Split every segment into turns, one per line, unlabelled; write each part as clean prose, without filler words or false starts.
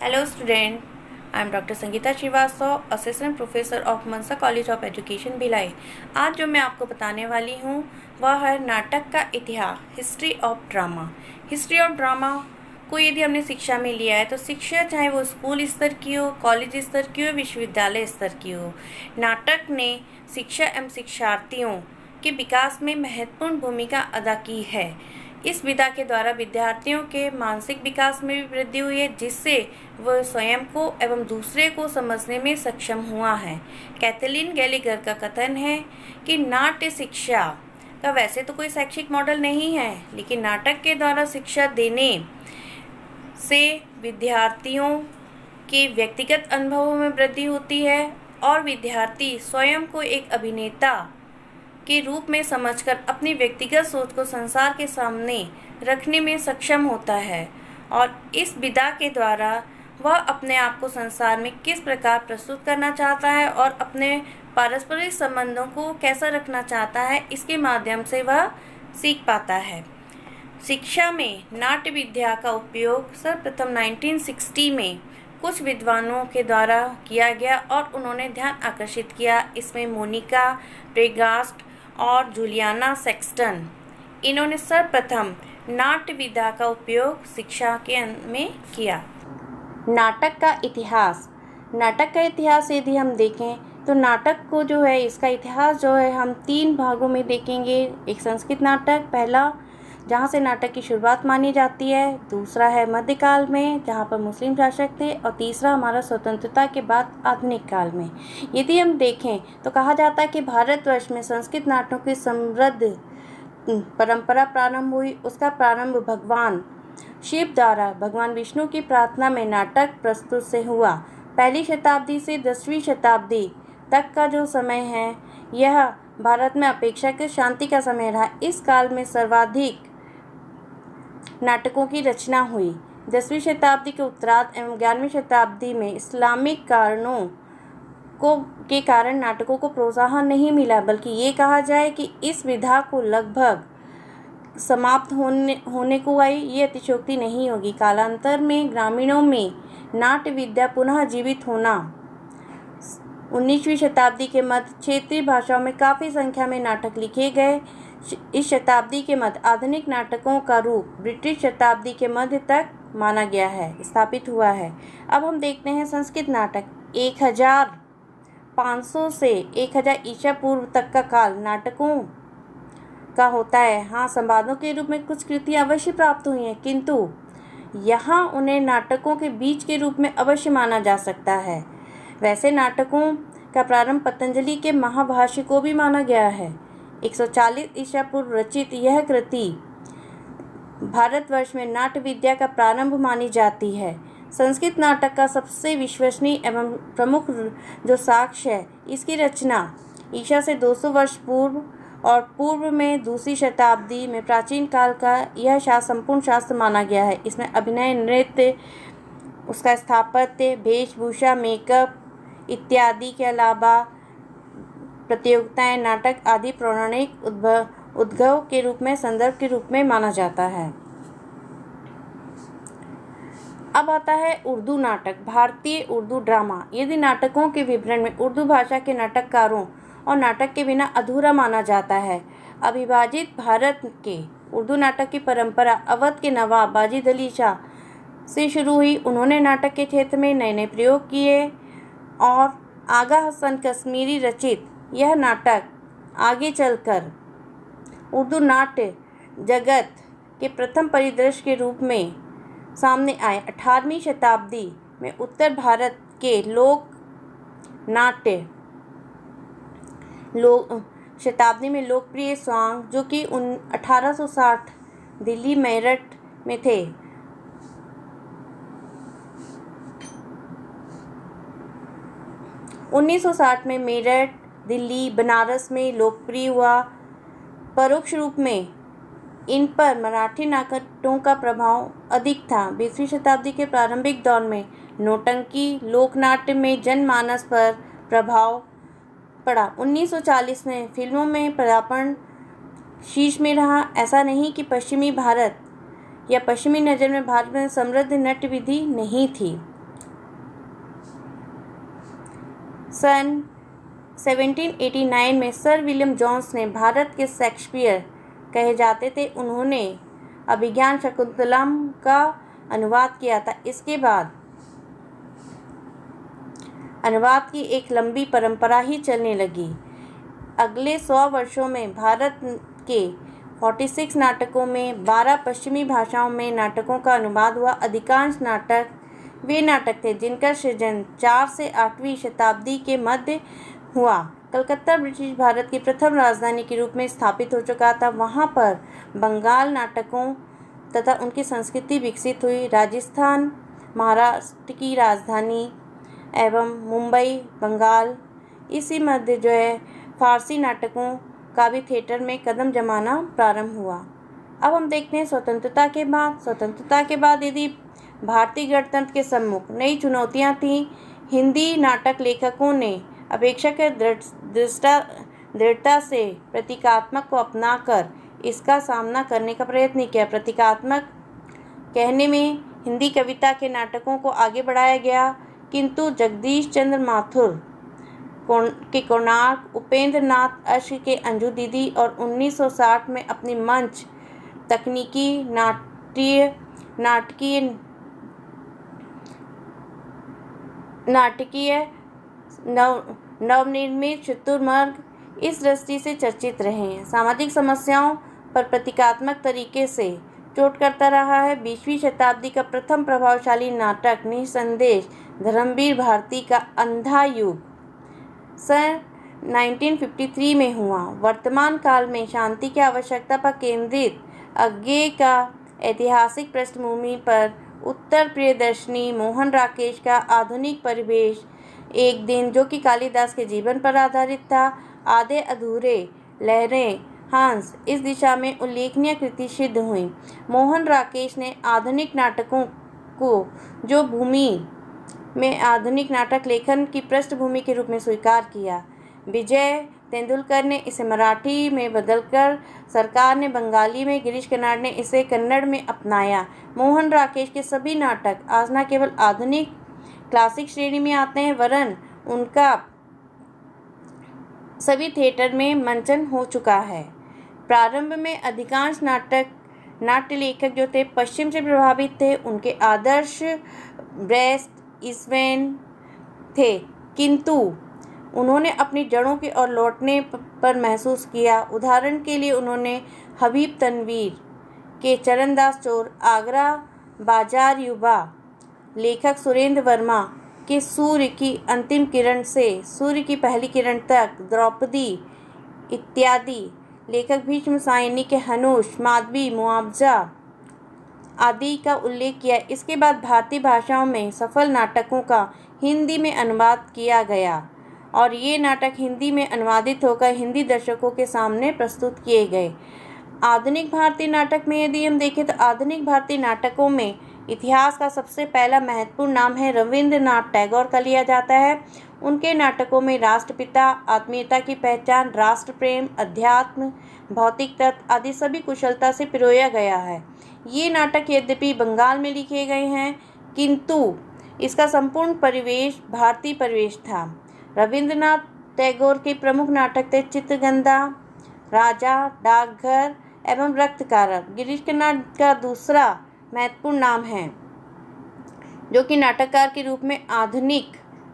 Hello student, I am Dr. Sangeeta Shrivastava, assistant professor of Mansa college of education Bhilai. आज जो मैं आपको बताने वाली हूँ वह है नाटक का इतिहास, history of drama. History of drama को यदि हमने शिक्षा में लिया है तो शिक्षा चाहे वो स्कूल स्तर की हो, कॉलेज स्तर की हो, विश्वविद्यालय स्तर की हो, नाटक ने शिक्षा एवं शिक्षार्थियों के विकास में महत्वपूर्ण भूमिका अदा की है। इस विधा के द्वारा विद्यार्थियों के मानसिक विकास में भी वृद्धि हुई है, जिससे वह स्वयं को एवं दूसरे को समझने में सक्षम हुआ है। कैथलीन गैलीगर का कथन है कि नाट्य शिक्षा का वैसे तो कोई शैक्षिक मॉडल नहीं है, लेकिन नाटक के द्वारा शिक्षा देने से विद्यार्थियों के व्यक्तिगत अनुभवों में वृद्धि होती है और विद्यार्थी स्वयं को एक अभिनेता के रूप में समझकर अपनी व्यक्तिगत सोच को संसार के सामने रखने में सक्षम होता है और इस विधा के द्वारा वह अपने आप को संसार में किस प्रकार प्रस्तुत करना चाहता है और अपने पारस्परिक संबंधों को कैसा रखना चाहता है, इसके माध्यम से वह सीख पाता है। शिक्षा में नाट्य विद्या का उपयोग सर्वप्रथम 1960 में कुछ विद्वानों के द्वारा किया गया और उन्होंने ध्यान आकर्षित किया। इसमें मोनिका प्रेगास्ट और जूलियाना सेक्सटन, इन्होंने सर्वप्रथम नाट्य विधा का उपयोग शिक्षा के में किया। नाटक का इतिहास। नाटक का इतिहास यदि हम देखें तो नाटक को जो है, इसका इतिहास जो है हम 3 भागों में देखेंगे। एक संस्कृत नाटक पहला, जहाँ से नाटक की शुरुआत मानी जाती है। दूसरा है मध्यकाल में, जहाँ पर मुस्लिम शासक थे। और तीसरा हमारा स्वतंत्रता के बाद आधुनिक काल में। यदि हम देखें तो कहा जाता है कि भारतवर्ष में संस्कृत नाटकों की समृद्ध परंपरा प्रारंभ हुई। उसका प्रारंभ भगवान शिव द्वारा भगवान विष्णु की प्रार्थना में नाटक प्रस्तुत से हुआ। पहली शताब्दी से 10वीं शताब्दी तक का जो समय है, यह भारत में अपेक्षाकृत शांति का समय रहा। इस काल में सर्वाधिक नाटकों की रचना हुई। 10वीं शताब्दी के उत्तरार्ध एवं 11वीं शताब्दी में इस्लामिक कारणों के कारण नाटकों को प्रोत्साहन नहीं मिला, बल्कि ये कहा जाए कि इस विधा को लगभग समाप्त होने को आई, ये अतिशयोक्ति नहीं होगी। कालांतर में ग्रामीणों में नाट्य विद्या पुनः जीवित होना। 19वीं शताब्दी के मध्य क्षेत्रीय भाषाओं में काफ़ी संख्या में नाटक लिखे गए। इस शताब्दी के मध्य आधुनिक नाटकों का रूप ब्रिटिश शताब्दी के मध्य तक माना गया है, स्थापित हुआ है। अब हम देखते हैं संस्कृत नाटक। 1500 से 1000 ईसा पूर्व तक का काल नाटकों का होता है। हाँ, संवादों के रूप में कुछ कृतियाँ अवश्य प्राप्त हुई हैं, किंतु यहाँ उन्हें नाटकों के बीज के रूप में अवश्य माना जा सकता है। वैसे नाटकों का प्रारंभ पतंजलि के महाभाष्य को भी माना गया है। 140 ईसा पूर्व रचित यह कृति भारतवर्ष में नाट्य विद्या का प्रारंभ मानी जाती है। संस्कृत नाटक का सबसे विश्वसनीय एवं प्रमुख जो साक्ष्य है, इसकी रचना ईसा से 200 वर्ष पूर्व और पूर्व में 2री शताब्दी में प्राचीन काल का यह शास्त्र संपूर्ण शास्त्र माना गया है। इसमें अभिनय, नृत्य, उसका स्थापत्य, वेशभूषा, मेकअप इत्यादि के अलावा प्रतियोगिताएं, नाटक आदि पौराणिक उद्भव के रूप में, संदर्भ के रूप में माना जाता है। अब आता है उर्दू नाटक, भारतीय उर्दू ड्रामा। यदि नाटकों के विवरण में उर्दू भाषा के नाटककारों और नाटक के बिना अधूरा माना जाता है। अविभाजित भारत के उर्दू नाटक की परंपरा अवध के नवाब वाजिद अली शाह से शुरू हुई। उन्होंने नाटक के क्षेत्र में नए नए प्रयोग किए और आगा हसन कश्मीरी रचित यह नाटक आगे चलकर उर्दू नाट्य जगत के प्रथम परिदृश्य के रूप में सामने आए। 18वीं शताब्दी में उत्तर भारत के लोक नाट्य शताब्दी में लोकप्रिय स्वांग, जो कि 1860 दिल्ली मेरठ में थे, 1960 में मेरठ, दिल्ली, बनारस में लोकप्रिय हुआ। परोक्ष रूप में इन पर मराठी नाटकों का प्रभाव अधिक था। 20वीं शताब्दी के प्रारंभिक दौर में नौटंकी लोकनाट्य में जनमानस पर प्रभाव पड़ा। 1940 में फिल्मों में पदार्पण शीर्ष में रहा। ऐसा नहीं कि पश्चिमी भारत या पश्चिमी नज़र में भारत में समृद्ध नाट्य विधि नहीं थी। सन 1789 में सर विलियम जोन्स ने, भारत के शेक्सपियर कहे जाते थे, उन्होंने अभिज्ञान शकुंतलम का अनुवाद किया था। इसके बाद अनुवाद की एक लंबी परंपरा ही चलने लगी। अगले 100 वर्षों में भारत के 46 नाटकों में 12 पश्चिमी भाषाओं में नाटकों का अनुवाद हुआ। अधिकांश नाटक वे नाटक थे जिनका सृजन 4 से 8वीं शताब्दी के मध्य हुआ। कलकत्ता ब्रिटिश भारत की प्रथम राजधानी के रूप में स्थापित हो चुका था। वहाँ पर बंगाल नाटकों तथा उनकी संस्कृति विकसित हुई। राजस्थान महाराष्ट्र की राजधानी एवं मुंबई बंगाल, इसी मध्य फारसी नाटकों का भी थिएटर में कदम जमाना प्रारंभ हुआ। अब हम देखते हैं स्वतंत्रता के बाद यदि भारतीय गणतंत्र के सम्मुख नई चुनौतियां थीं, हिंदी नाटक लेखकों ने अपेक्षाकृत दृढ़ता से प्रतीकात्मक को अपनाकर इसका सामना करने का प्रयत्न किया। प्रतीकात्मक कहने में हिंदी कविता के नाटकों को आगे बढ़ाया गया, किंतु जगदीश चंद्र माथुर के कोणार्क, उपेंद्र नाथ अश्क के अंजू दीदी और 1960 में अपनी मंच तकनीकी नाटकीय नवनिर्मित चतुर्मार्ग इस दृष्टि से चर्चित रहे हैं। सामाजिक समस्याओं पर प्रतीकात्मक तरीके से चोट करता रहा है। 20वीं शताब्दी का प्रथम प्रभावशाली नाटक निसंदेह धर्मवीर भारती का अंधा युग सन 1953 में हुआ। वर्तमान काल में शांति की आवश्यकता पर केंद्रित आगे का ऐतिहासिक पृष्ठभूमि पर उत्तर प्रियदर्शनी मोहन राकेश का आधुनिक परिवेश एक दिन, जो कि कालिदास के जीवन पर आधारित था, आधे अधूरे लहरें हंस, इस दिशा में उल्लेखनीय कृति सिद्ध हुई। मोहन राकेश ने आधुनिक नाटकों को जो भूमि में आधुनिक नाटक लेखन की पृष्ठभूमि के रूप में स्वीकार किया। विजय तेंदुलकर ने इसे मराठी में बदलकर, सरकार ने बंगाली में, गिरीश कर्नाड ने इसे कन्नड़ में अपनाया। मोहन राकेश के सभी नाटक आज न केवल आधुनिक क्लासिक श्रेणी में आते हैं, वरन उनका सभी थिएटर में मंचन हो चुका है। प्रारंभ में अधिकांश नाट्य लेखक जो थे पश्चिम से प्रभावित थे। उनके आदर्श ब्रेस्ट ईस्वेन थे, किंतु उन्होंने अपनी जड़ों की ओर लौटने पर महसूस किया। उदाहरण के लिए उन्होंने हबीब तनवीर के चरणदास चोर, आगरा बाजार युवा लेखक सुरेंद्र वर्मा के सूर्य की अंतिम किरण से सूर्य की पहली किरण तक, द्रौपदी इत्यादि लेखक भीष्म सायनी के हनुष, माधवी, मुआवजा आदि का उल्लेख किया। इसके बाद भारतीय भाषाओं में सफल नाटकों का हिंदी में अनुवाद किया गया और ये नाटक हिंदी में अनुवादित होकर हिंदी दर्शकों के सामने प्रस्तुत किए गए। आधुनिक भारतीय नाटक में यदि हम देखें तो आधुनिक भारतीय नाटकों में इतिहास का सबसे पहला महत्वपूर्ण नाम है रविंद्रनाथ टैगोर का लिया जाता है। उनके नाटकों में राष्ट्रपिता, आत्मीयता की पहचान, राष्ट्र प्रेम, अध्यात्म, भौतिक तत्व आदि सभी कुशलता से पिरोया गया है। ये नाटक यद्यपि बंगाल में लिखे गए हैं, किंतु इसका संपूर्ण परिवेश भारतीय परिवेश था। रविंद्रनाथ टैगोर के प्रमुख नाटक थे चित्रगंधा, राजा, डाकघर एवं रक्तकारक। गिरीश कर्नाड का दूसरा महत्वपूर्ण नाम है, जो कि नाटककार के रूप में आधुनिक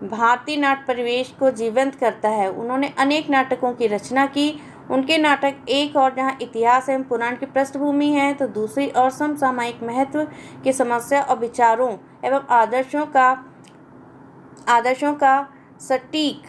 भारतीय नाट्य परिवेश को जीवंत करता है। उन्होंने अनेक नाटकों की रचना की। उनके नाटक एक और जहां इतिहास एवं पुराण की पृष्ठभूमि है, तो दूसरी और समसामयिक महत्व की समस्या और विचारों एवं आदर्शों का सटीक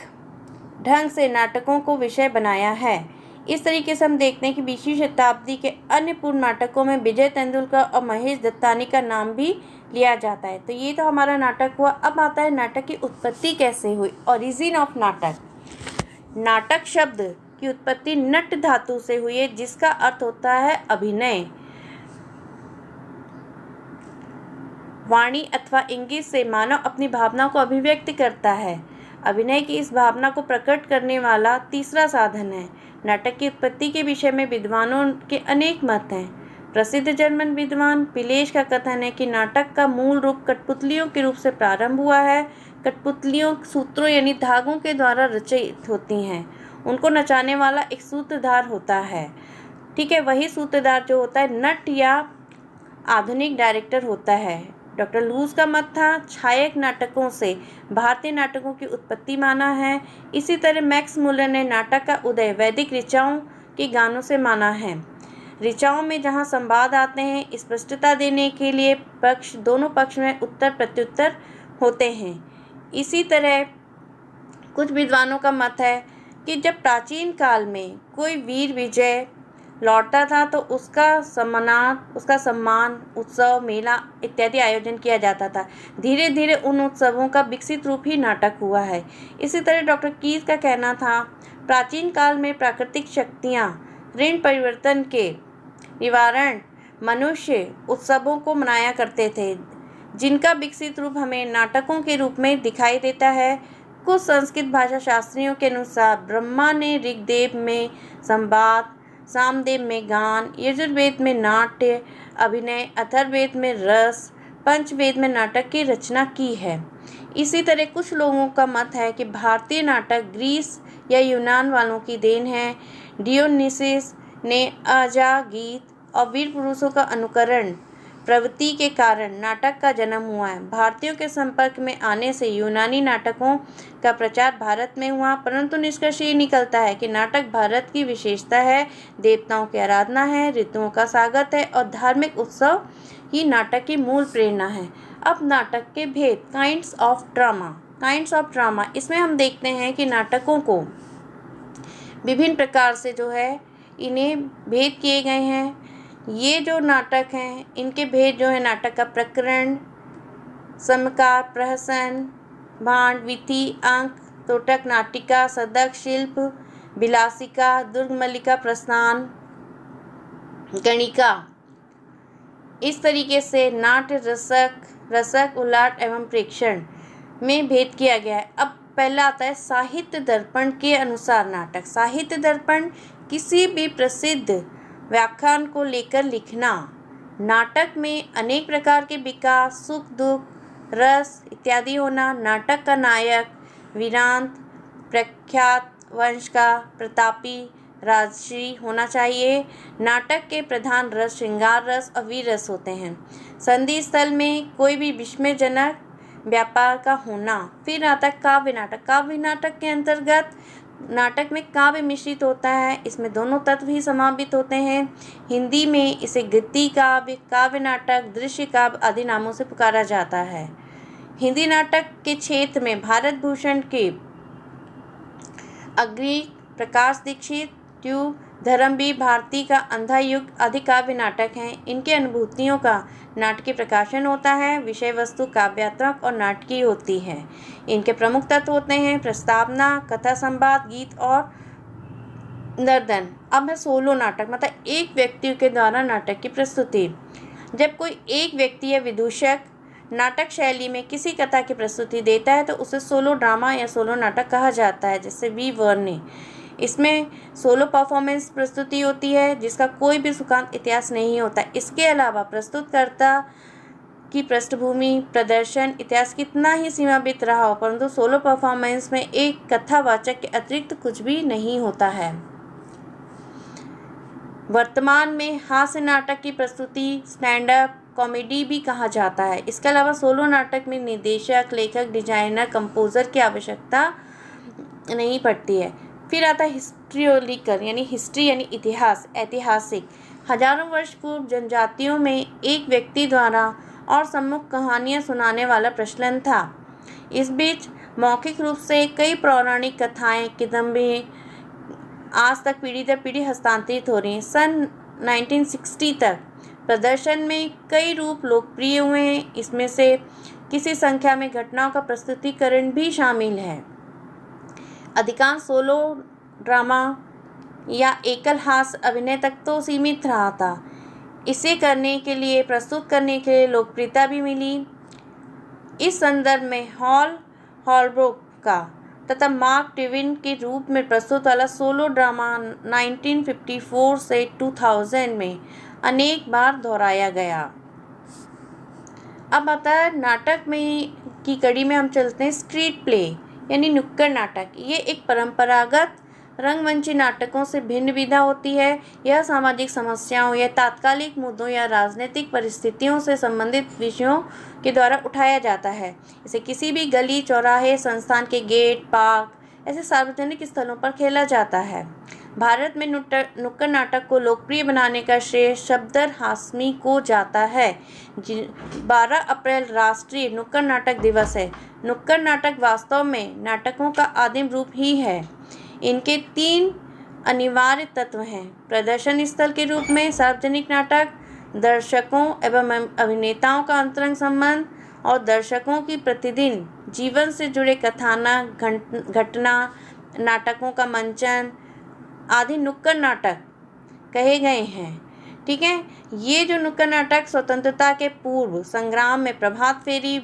ढंग से नाटकों को विषय बनाया है। इस तरीके से हम देखते हैं कि 20वीं शताब्दी के अन्य पूर्व नाटकों में विजय तेंदुलकर और महेश दत्तानी का नाम भी लिया जाता है। तो ये तो हमारा नाटक हुआ। अब आता है नाटक की उत्पत्ति कैसे हुई। ओरिजिन ऑफ नाटक। नाटक शब्द की उत्पत्ति नट धातु से हुई है, जिसका अर्थ होता है अभिनय। वाणी अथवा इंगित से मानव अपनी भावना को अभिव्यक्त करता है। अभिनय की इस भावना को प्रकट करने वाला तीसरा साधन है। नाटक की उत्पत्ति के विषय में विद्वानों के अनेक मत हैं। प्रसिद्ध जर्मन विद्वान पिलेश का कथन है कि नाटक का मूल रूप कठपुतलियों के रूप से प्रारंभ हुआ है। कठपुतलियों सूत्रों यानी धागों के द्वारा रचित होती हैं। उनको नचाने वाला एक सूत्रधार होता है। ठीक है, वही सूत्रधार जो होता है नट या आधुनिक डायरेक्टर होता है। डॉक्टर लूज का मत था छायक नाटकों से भारतीय नाटकों की उत्पत्ति माना है। इसी तरह मैक्स मुलर ने नाटक का उदय वैदिक ऋचाओं के गानों से माना है। ऋचाओं में जहाँ संवाद आते हैं, स्पष्टता देने के लिए दोनों पक्ष में उत्तर प्रत्युत्तर होते हैं। इसी तरह कुछ विद्वानों का मत है कि जब प्राचीन काल में कोई वीर विजय लौटता था तो उसका सम्मान उत्सव, मेला इत्यादि आयोजन किया जाता था। धीरे धीरे उन उत्सवों का विकसित रूप ही नाटक हुआ है। इसी तरह डॉक्टर कीज का कहना था प्राचीन काल में प्राकृतिक शक्तियाँ ऋण परिवर्तन के निवारण मनुष्य उत्सवों को मनाया करते थे, जिनका विकसित रूप हमें नाटकों के रूप में दिखाई देता है। कुछ संस्कृत भाषा शास्त्रियों के अनुसार ब्रह्मा ने ऋग्वेद में संवाद, सामवेद में गान, यजुर्वेद में नाट्य अभिनय, अथर्ववेद में रस, पंचवेद में नाटक की रचना की है। इसी तरह कुछ लोगों का मत है कि भारतीय नाटक ग्रीस या यूनान वालों की देन है। डियोनिसिस ने अजा गीत और वीर पुरुषों का अनुकरण प्रवृत्ति के कारण नाटक का जन्म हुआ है। भारतीयों के संपर्क में आने से यूनानी नाटकों का प्रचार भारत में हुआ, परंतु निष्कर्ष ये निकलता है कि नाटक भारत की विशेषता है। देवताओं की आराधना है, ऋतुओं का स्वागत है और धार्मिक उत्सव ही नाटक की मूल प्रेरणा है। अब नाटक के भेद, काइंड्स ऑफ ड्रामा, इसमें हम देखते हैं कि नाटकों को विभिन्न प्रकार से जो है इन्हें भेद किए गए हैं। ये जो नाटक हैं इनके भेद जो है नाटक का प्रकरण, समकार, प्रहसन, भांड, विधि, अंक, तोटक, नाटिका, सदक, शिल्प, विलासिका, दुर्गमल्लिका, प्रस्थान, गणिका। इस तरीके से नाट्य, रसक, उलाट एवं प्रेक्षण में भेद किया गया है। अब पहला आता है साहित्य दर्पण के अनुसार नाटक। साहित्य दर्पण किसी भी प्रसिद्ध व्याख्यान को लेकर लिखना। नाटक में अनेक प्रकार के विकास, सुख दुख, रस इत्यादि होना। नाटक का नायक वीरांत, प्रख्यात वंश का, प्रतापी, राजश्री होना चाहिए। नाटक के प्रधान रस श्रृंगार रस और वीर रस होते हैं। संधि स्थल में कोई भी विस्मयजनक व्यापार का होना। फिर आता है काव्य नाटक। काव्य नाटक के अंतर्गत नाटक में काव्य मिश्रित होता है, इसमें दोनों तत्व ही समावित होते हैं। हिंदी में इसे गद्य काव्य, काव्य नाटक, दृश्य काव्य आदि नामों से पुकारा जाता है। हिंदी नाटक के क्षेत्र में भारत भूषण के अग्रणी प्रकाश दीक्षित, धर्मवीर भारती का अंधा युग आदि काव्य नाटक हैं। इनके अनुभूतियों का नाटकीय प्रकाशन होता है। विषय वस्तु काव्यात्मक और नाटकीय होती है। इनके प्रमुख तत्व होते हैं प्रस्तावना, कथा, संवाद, गीत और नर्तन। अब है सोलो नाटक, मतलब एक व्यक्ति के द्वारा नाटक की प्रस्तुति। जब कोई एक व्यक्ति या विदूषक नाटक शैली में किसी कथा की प्रस्तुति देता है तो उसे सोलो ड्रामा या सोलो नाटक कहा जाता है। जैसे वी वर्ने, इसमें सोलो परफॉर्मेंस प्रस्तुति होती है जिसका कोई भी सुकांत इतिहास नहीं होता। इसके अलावा प्रस्तुतकर्ता की पृष्ठभूमि, प्रदर्शन, इतिहास कितना ही सीमाबद्ध रहा हो, परंतु सोलो परफॉर्मेंस में एक कथावाचक के अतिरिक्त कुछ भी नहीं होता है। वर्तमान में हास्य नाटक की प्रस्तुति स्टैंड अप कॉमेडी भी कहा जाता है। इसके अलावा सोलो नाटक में निर्देशक, लेखक, डिजाइनर, कंपोजर की आवश्यकता नहीं पड़ती है। फिर आता है हिस्ट्रियोलिकल यानी हिस्ट्री यानी इतिहास, ऐतिहासिक। हजारों वर्ष पूर्व जनजातियों में एक व्यक्ति द्वारा और सम्मुख कहानियाँ सुनाने वाला प्रचलन था। इस बीच मौखिक रूप से कई पौराणिक कथाएं, किदंबे आज तक पीढ़ी दर पीढ़ी हस्तांतरित हो रही हैं। सन 1960 तक प्रदर्शन में कई रूप लोकप्रिय हुए हैं। इसमें से किसी संख्या में घटनाओं का प्रस्तुतिकरण भी शामिल है। अधिकांश सोलो ड्रामा या एकल हास्य अभिनय तक तो सीमित रहा था। इसे प्रस्तुत करने के लिए लोकप्रियता भी मिली। इस संदर्भ में हॉलब्रुक का तथा मार्क ट्वेन के रूप में प्रस्तुत वाला सोलो ड्रामा 1954 से 2000 में अनेक बार दोहराया गया। अब आता है नाटक में की कड़ी में हम चलते हैं स्ट्रीट प्ले यानी नुक्कड़ नाटक। ये एक परंपरागत रंगमंची नाटकों से भिन्न विधा होती है। यह सामाजिक समस्याओं या तात्कालिक मुद्दों या राजनीतिक परिस्थितियों से संबंधित विषयों के द्वारा उठाया जाता है। इसे किसी भी गली, चौराहे, संस्थान के गेट, पार्क ऐसे सार्वजनिक स्थलों पर खेला जाता है। भारत में नुक्कड़ नाटक को लोकप्रिय बनाने का श्रेय शब्दर हाशमी को जाता है। 12 अप्रैल राष्ट्रीय नुक्कड़ नाटक दिवस है। नुक्कड़ नाटक वास्तव में नाटकों का आदिम रूप ही है। इनके 3 अनिवार्य तत्व हैं: प्रदर्शन स्थल के रूप में सार्वजनिक नाटक, दर्शकों एवं अभिनेताओं का अंतरंग संबंध और दर्शकों की प्रतिदिन जीवन से जुड़े कथानक, घटना, नाटकों का मंचन आदि नुक्कड़ नाटक कहे गए हैं। ठीक है, ये जो नुक्कड़ नाटक स्वतंत्रता के पूर्व संग्राम में प्रभात फेरी,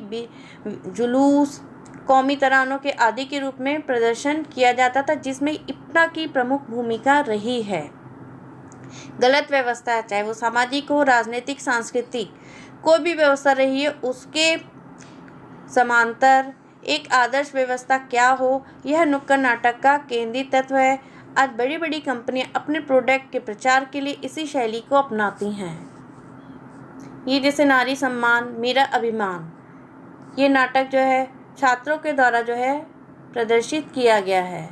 जुलूस, कौमी तरानों के आदि के रूप में प्रदर्शन किया जाता था, जिसमें इप्टा की प्रमुख भूमिका रही है। गलत व्यवस्था, चाहे वो सामाजिक हो, राजनीतिक, सांस्कृतिक, कोई भी व्यवस्था रही है, उसके समांतर एक आदर्श व्यवस्था क्या हो, यह नुक्कड़ नाटक का केंद्रीय तत्व है। आज बड़ी बड़ी कंपनियां अपने प्रोडक्ट के प्रचार के लिए इसी शैली को अपनाती हैं। ये जैसे नारी सम्मान, मेरा अभिमान, ये नाटक जो है छात्रों के द्वारा जो है प्रदर्शित किया गया है।